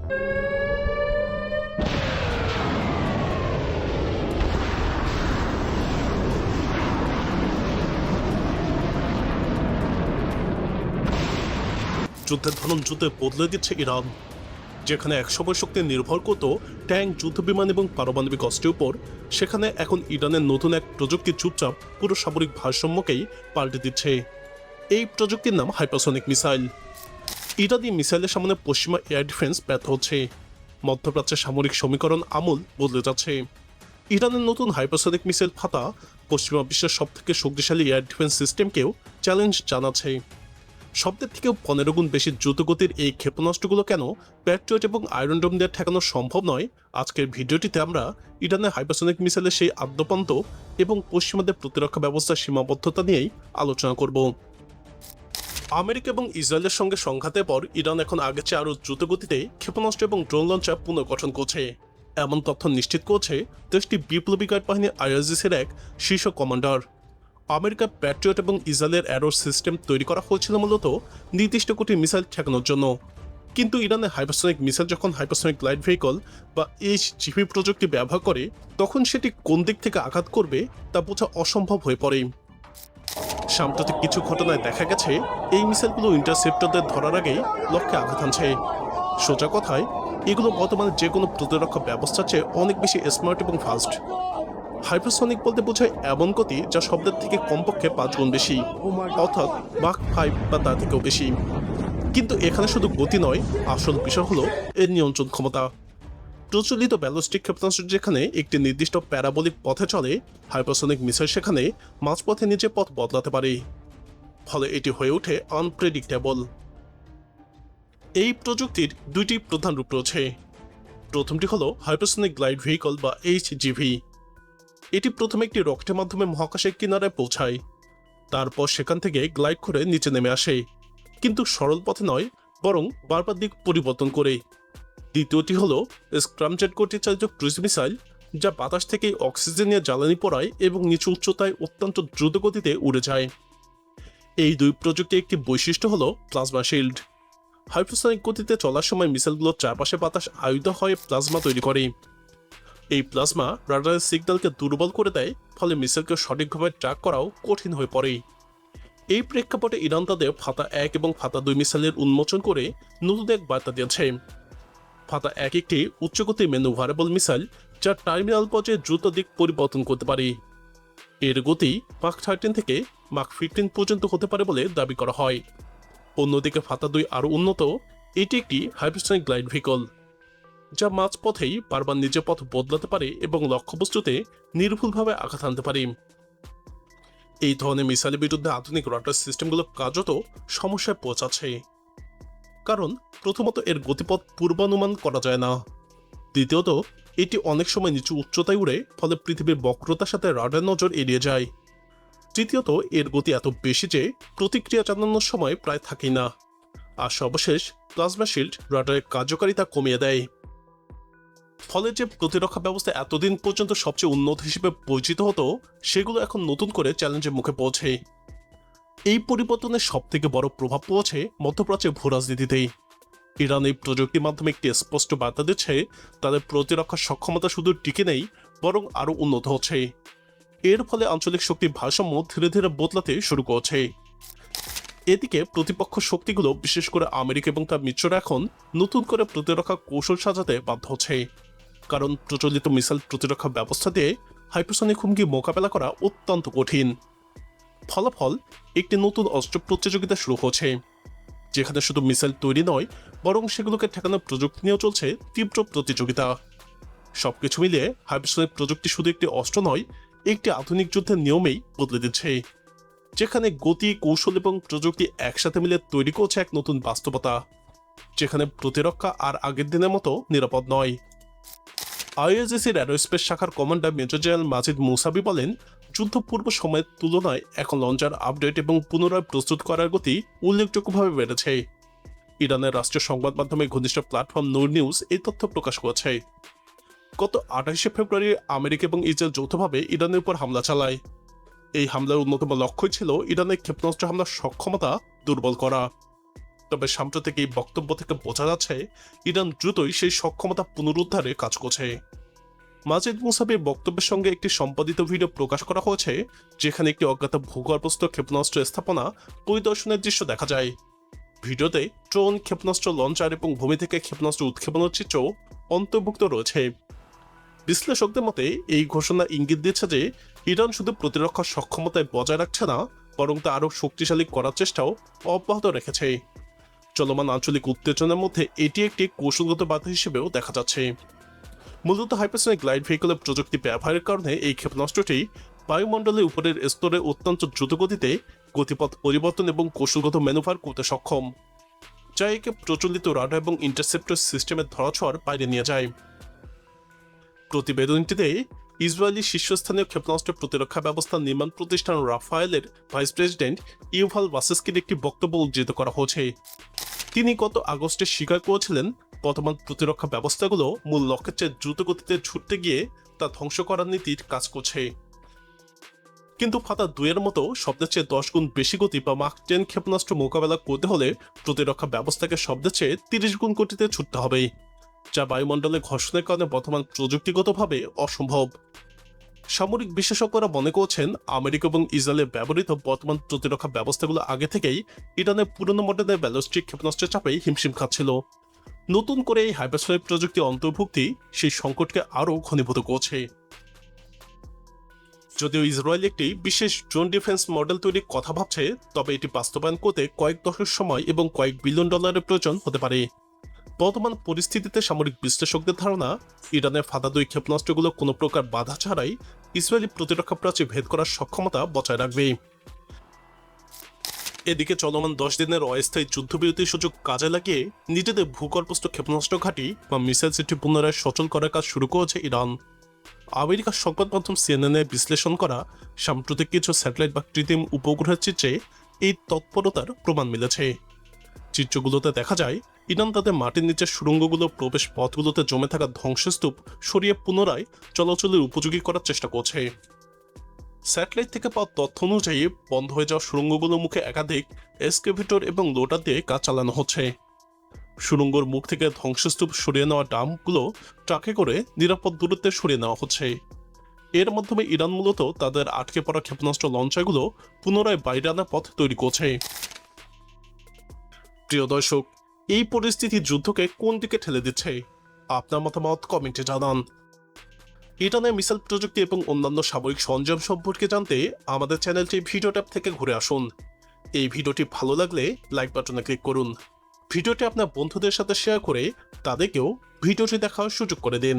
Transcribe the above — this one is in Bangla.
যুদ্ধের ধরন যুদ্ধে বদলে দিচ্ছে ইরান। যেখানে একসময় শক্তি নির্ভর করত ট্যাঙ্ক, যুদ্ধবিমান এবং পারমাণবিক অস্ত্রের উপর, সেখানে এখন ইরানের নতুন এক প্রযুক্তি চুপচাপ পুরো সামরিক ভারসাম্যকেই পাল্টে দিচ্ছে। এই প্রযুক্তির নাম হাইপারসনিক মিসাইল। ইরানি মিসাইলের সামনে পশ্চিমা এয়ার ডিফেন্স ব্যর্থ হচ্ছে। মধ্যপ্রাচ্যের সামরিক সমীকরণ আমূল বদলে যাচ্ছে। ইরানের নতুন হাইপারসনিক মিসাইল ফাতা পশ্চিমা বিশ্বের সবথেকে শক্তিশালী এয়ার ডিফেন্স সিস্টেমকেও চ্যালেঞ্জ জানাচ্ছে। শব্দের থেকেও 15 গুণ বেশি দ্রুতগতির এই ক্ষেপণাস্ত্রগুলো কেন প্যাট্রিয়ট এবং আয়রন ডোম দিয়ে ঠেকানো সম্ভব নয়, আজকের ভিডিওটিতে আমরা ইরানের হাইপারসনিক মিসাইলের সেই আদ্যপান্ত এবং পশ্চিমাদের প্রতিরক্ষা ব্যবস্থার সীমাবদ্ধতা নিয়েই আলোচনা করব। আমেরিকা এবং ইসরায়েলের সঙ্গে সংঘাতের পর ইরান এখন আগের চেয়ে আরও দ্রুতগতিতে ক্ষেপণাস্ত্র এবং ড্রোন লঞ্চার পুনর্গঠন করছে। এমন তথ্য নিশ্চিত করছে দেশটি বিপ্লবী গার্ড বাহিনী আইআরজিসির এক শীর্ষ কমান্ডার। আমেরিকা প্যাট্রিয়ট এবং ইসরায়েলের অ্যারো সিস্টেম তৈরি করা হয়েছিল মূলত নির্দিষ্ট কোটি মিসাইল ঠেকানোর জন্য। কিন্তু ইরানের হাইপারসনিক মিসাইল যখন হাইপারসনিক গ্লাইড ভেহিকল বা এইচজিভি প্রযুক্তি ব্যবহার করে, তখন সেটি কোন দিক থেকে আঘাত করবে তা বোঝা অসম্ভব হয়ে পড়ে। সাম্প্রতিক কিছু ঘটনায় দেখা গেছে এই মিসাইলগুলো ইন্টারসেপ্টরদের ধরার আগেই লক্ষ্যে আঘাত হানছে। সোজা কথায়, এগুলো বর্তমানে যে কোনো প্রতিরক্ষা ব্যবস্থার চেয়ে অনেক বেশি স্মার্ট এবং ফাস্ট। হাইপারসনিক বলতে বোঝায় এমন গতি যা শব্দের থেকে কমপক্ষে 5 গুণ বেশি, অর্থাৎ মাক 5 বা তার থেকেও বেশি। কিন্তু এখানে শুধু গতি নয়, আসল বিষয় হলো এর নিয়ন্ত্রণ ক্ষমতা। প্রচলিত ব্যালিস্টিক ক্ষেপণাস্ত্র যেখানে একটি নির্দিষ্ট প্যারাবোলিক পথে চলে, হাইপারসনিক মিসাইল সেখানে মাঝপথে নিজে পথ বদলাতে পারে। ফলে এটি হয়ে ওঠে আনপ্রেডিক্টেবল। এই প্রযুক্তির দুইটি প্রধান রূপ রয়েছে। প্রথমটি হলো হাইপারসনিক গ্লাইড ভেহিকল বা এইচজিভি। এটি প্রথমে একটি রকেটের মাধ্যমে মহাকাশের কিনারায় পৌঁছায়, তারপর সেখান থেকে গ্লাইড করে নিচে নেমে আসে, কিন্তু সরল পথে নয়, বরং বারবার দিক পরিবর্তন করে। দ্বিতীয়টি হলো স্ক্রামজেট গতি চালিত ক্রুজ মিসাইল, যা বাতাস থেকে অক্সিজেন নিয়ে জ্বালানি পড়ায় এবং নিচু উচ্চতায় অত্যন্ত দ্রুত গতিতে উড়ে যায়। এই দুই প্রযুক্তির একটি বৈশিষ্ট্য হলো প্লাজমা শিল্ড। হাইপারসনিক গতিতে চলার সময় মিসাইলগুলোর চারপাশে বাতাস আয়ুধ হয়ে প্লাজমা তৈরি করে। এই প্লাজমা রাডারের সিগন্যালকে দুর্বল করে দেয়, ফলে মিসাইলকে সঠিকভাবে ট্র্যাক করাও কঠিন হয়ে পড়ে। এই প্রেক্ষাপটে ইরান তাদের ফাতা 1 এবং ফাতা 2 মিসাইলের উন্মোচন করে নতুন এক বার্তা দিয়েছে। ফাতা 1 একটি উচ্চগতির ম্যানুভারেবল মিসাইল, যা টার্মিনাল পর্যায়ে দ্রুত দিক পরিবর্তন করতে পারে। এর গতি মাক 13 থেকে মাক 15 পর্যন্ত হতে পারে বলে দাবি করা হয়। অন্যদিকে ফাতা 2 আরও উন্নত। এটি একটি হাইপারসনিক গ্লাইড ভেহিকল, যা মাঝপথেই বারবার নিজের পথ বদলাতে পারে এবং লক্ষ্যবস্তুতে নির্ভুলভাবে আঘাত হানতে পারে। এই ধরনের মিসাইলের বিরুদ্ধে আধুনিক রাডার সিস্টেমগুলো কার্যত সমস্যায় পৌঁছাচ্ছে। কারণ প্রথমত এর গতিপথ পূর্বানুমান করা যায় না, দ্বিতীয়ত এটি অনেক সময় নিচু উচ্চতায় উড়ে, ফলে পৃথিবীর বক্রতার সাথে রাডার নজর এড়িয়ে যায়। তৃতীয়ত এর গতি এত বেশি যে প্রতিক্রিয়া জানানোর সময় প্রায় থাকেই না। আর সর্বশেষ, প্লাজমা শিল্ড রাডারের কার্যকারিতা কমিয়ে দেয়। ফলে যে প্রতিরক্ষা ব্যবস্থা এতদিন পর্যন্ত সবচেয়ে উন্নত হিসেবে পরিচিত হতো, সেগুলো এখন নতুন করে চ্যালেঞ্জের মুখে পৌঁছে। এই পরিবর্তনের সবথেকে বড় প্রভাব পড়েছে মধ্যপ্রাচ্যের ভূরাজনীতিতেই। ইরান এই প্রযুক্তির মাধ্যমে একটি স্পষ্ট বার্তা দিচ্ছে, তাদের প্রতিরক্ষা সক্ষমতা শুধু টিকে নেই, বরং আরও উন্নত হচ্ছে। এর ফলে আঞ্চলিক শক্তির ভারসাম্য ধীরে ধীরে বদলাতে শুরু করছে। এদিকে প্রতিপক্ষ শক্তিগুলো, বিশেষ করে আমেরিকা এবং তার মিত্ররা, এখন নতুন করে প্রতিরক্ষা কৌশল সাজাতে বাধ্য হচ্ছে। কারণ প্রচলিত মিসাইল প্রতিরক্ষা ব্যবস্থা দিয়ে হাইপারসনিক হুমকি মোকাবেলা করা অত্যন্ত কঠিন। ফলাফল, একটি নতুন অস্ত্র প্রতিযোগিতা শুরু হচ্ছে, যেখানে শুধু মিসাইল তৈরি নয়, বরং সেগুলোকে ঠেকানোর প্রযুক্তি নিয়েও চলছে তীব্র প্রতিযোগিতা। সবকিছু মিলিয়ে হাইপারসনিক প্রযুক্তি শুধু একটি অস্ত্র নয়, একটি আধুনিক যুদ্ধের নিয়মেই বদলে দিচ্ছে, যেখানে গতি, কৌশল এবং প্রযুক্তি একসাথে মিলে তৈরি করছে এক নতুন বাস্তবতা, যেখানে প্রতিরক্ষা আর আগের দিনের মতো নিরাপদ নয়। আইআরজিসির অ্যারোস্পেস শাখার কমান্ডার মেজর জেনারেল মাজিদ মুসাবি বলেন, যুদ্ধপূর্ব সময়ের তুলনায় এখন লঞ্চার আপডেট এবং পুনরায় প্রস্তুত করার গতি উল্লেখযোগ্যভাবে বেড়েছে। ইরানের রাষ্ট্রীয় সংবাদ মাধ্যমে ঘনিষ্ঠ প্ল্যাটফর্ম নূর নিউজ এই তথ্য প্রকাশ করেছে। গত 28শে ফেব্রুয়ারি আমেরিকা এবং ইসরায়েল যৌথভাবে ইরানের উপর হামলা চালায়। এই হামলার অন্যতম লক্ষ্যই ছিল ইরানের ক্ষেপণাস্ত্র হামলার সক্ষমতা দুর্বল করা। তবে সাম্প্রতিক এই বক্তব্য থেকে বোঝা যাচ্ছে ইরান দ্রুতই সেই সক্ষমতা পুনরুদ্ধারে কাজ করছে। মাজিদ মুসাবির বক্তব্যের সঙ্গে একটি সম্পাদিত ভিডিও প্রকাশ করা হয়েছে, যেখানে একটি অজ্ঞাত ভূগর্ভস্থ ক্ষেপণাস্ত্র স্থাপনা পরিদর্শনের দৃশ্য দেখা যায়। ভিডিওতে ড্রোন, ক্ষেপণাস্ত্র লঞ্চার এবং ভূমি থেকে ক্ষেপণাস্ত্র উৎক্ষেপণের চিত্র অন্তর্ভুক্ত রয়েছে। বিশ্লেষকদের মতে এই ঘোষণা ইঙ্গিত দিচ্ছে যে ইরান শুধু প্রতিরক্ষা সক্ষমতায় বজায় রাখছে না, বরং তা আরও শক্তিশালী করার চেষ্টাও অব্যাহত রেখেছে। চলমান আঞ্চলিক উত্তেজনার মধ্যে এটি একটি কৌশলগত বাধা হিসেবেও দেখা যাচ্ছে। মূলত হাইপারসনিক গ্লাইড ভেহিকলের প্রযুক্তি ব্যবহারের কারণে এই ক্ষেপণাস্ত্রটি বায়ুমণ্ডলের উপরের স্তরে অত্যন্ত দ্রুতগতিতে গতিপথ পরিবর্তন এবং কৌশলগত ম্যানুভার করতে সক্ষম, যা একে প্রচলিত রাডার এবং ইন্টারসেপ্টর সিস্টেমের ধরাছোঁয়ার বাইরে নিয়ে যায়। প্রতিবেদনটিতে ইসরায়েলি শীর্ষস্থানীয় ক্ষেপণাস্ত্র প্রতিরক্ষা ব্যবস্থা নির্মাণ প্রতিষ্ঠান রাফায়েলের ভাইস প্রেসিডেন্ট ইউভাল ভাসেস্কির একটি বক্তব্য উদ্ধৃত করা হয়েছে। তিনি গত আগস্টে স্বীকার করেছিলেন, বর্তমান প্রতিরক্ষা ব্যবস্থাগুলো মূল লক্ষ্যের চেয়ে দ্রুত গতিতে ছুটতে গিয়ে তা ধ্বংস করার নীতির কাজ করছে। কিন্তু ফাতা 2 মতো শব্দের চেয়ে 10 গুণ বেশি গতি বা মাক 10 ক্ষেপণাস্ত্র মোকাবেলা করতে হলে প্রতিরক্ষা ব্যবস্থাকে শব্দের চেয়ে 30 গুণ গতিতে ছুটতে হবে, যা বায়ুমণ্ডলে ঘর্ষণের কারণে বর্তমান প্রযুক্তিগতভাবে অসম্ভব। সামরিক বিশেষজ্ঞরা মনে করছেন আমেরিকা এবং ইসরায়েলে ব্যবহৃত বর্তমান প্রতিরক্ষা ব্যবস্থাগুলো আগে থেকেই ইরানের পুরনো মডেলের ব্যালিস্টিক ক্ষেপণাস্ত্রের চাপে হিমশিম খাচ্ছিল। নতুন করে এই হাইপারসনিক প্রযুক্তি অন্তর্ভুক্তি সেই সংকটকে আরও ঘনীভূত করছে। যদিও ইসরায়েল একটি বিশেষ ড্রোন ডিফেন্স মডেল তৈরির কথা ভাবছে, তবে এটি বাস্তবায়ন করতে কয়েক দশক সময় এবং কয়েক বিলিয়ন ডলারের প্রয়োজন হতে পারে। বর্তমান পরিস্থিতিতে সামরিক বিশ্লেষকদের ধারণা, ইরানের ফাতা 2 ক্ষেপণাস্ত্রগুলো কোনো প্রকার বাধা ছাড়াই ইসরায়েলি প্রতিরক্ষা প্রাচীর ভেদ করার সক্ষমতা বজায় রাখবে। এদিকে চলমান 10 দিনের অস্থায়ী যুদ্ধবিরতির সুযোগ কাজে লাগিয়ে নিজেদের ভূগর্ভস্থ ক্ষেপণাস্ত্র ঘাঁটি বা মিসাইল সিটি পুনরায় সচল করার কাজ শুরু করেছে ইরান। আমেরিকার সংবাদ মাধ্যম সিএনএন বিশ্লেষণ করা সাম্প্রতিক কিছু স্যাটেলাইট বা কৃত্রিম উপগ্রহের চিত্রে এই তৎপরতার প্রমাণ মিলেছে। চিত্রগুলোতে দেখা যায় ইরান তাদের মাটির নিচের সুড়ঙ্গগুলো প্রবেশ পথগুলোতে জমে থাকা ধ্বংসস্তূপ সরিয়ে পুনরায় চলাচলের উপযোগী করার চেষ্টা করছে। স্যাটেলাইট থেকে পাওয়া তথ্য অনুযায়ী বন্ধ হয়ে যাওয়া সুড়ঙ্গগুলোর মুখে একাধিক এক্সকেভেটর এবং লোডার দিয়ে কাজ চালানো হচ্ছে। সুড়ঙ্গর মুখ থেকে ধ্বংসস্তূপ সরিয়ে নেওয়া ডাম্পগুলো ট্রাকে করে নিরাপদ দূরত্বে সরিয়ে নেওয়া হচ্ছে। এর মাধ্যমে ইরান মূলত তাদের আটকে পড়া ক্ষেপণাস্ত্র লঞ্চারগুলো পুনরায় বাইরে আনার পথ তৈরি করছে। প্রিয় দর্শক, এই পরিস্থিতি যুদ্ধকে কোন দিকে ঠেলে দিচ্ছে? আপনার মতামত কমেন্টে জানান। ইরানের মিসাইল প্রযুক্তি এবং অন্যান্য সামরিক সরঞ্জাম সম্পর্কে জানতে আমাদের চ্যানেলটি ভিডিও ট্যাব থেকে ঘুরে আসুন। এই ভিডিওটি ভালো লাগলে লাইক বাটনে ক্লিক করুন। ভিডিওটি আপনার বন্ধুদের সাথে শেয়ার করে তাদেরকেও ভিডিওটি দেখার সুযোগ করে দিন।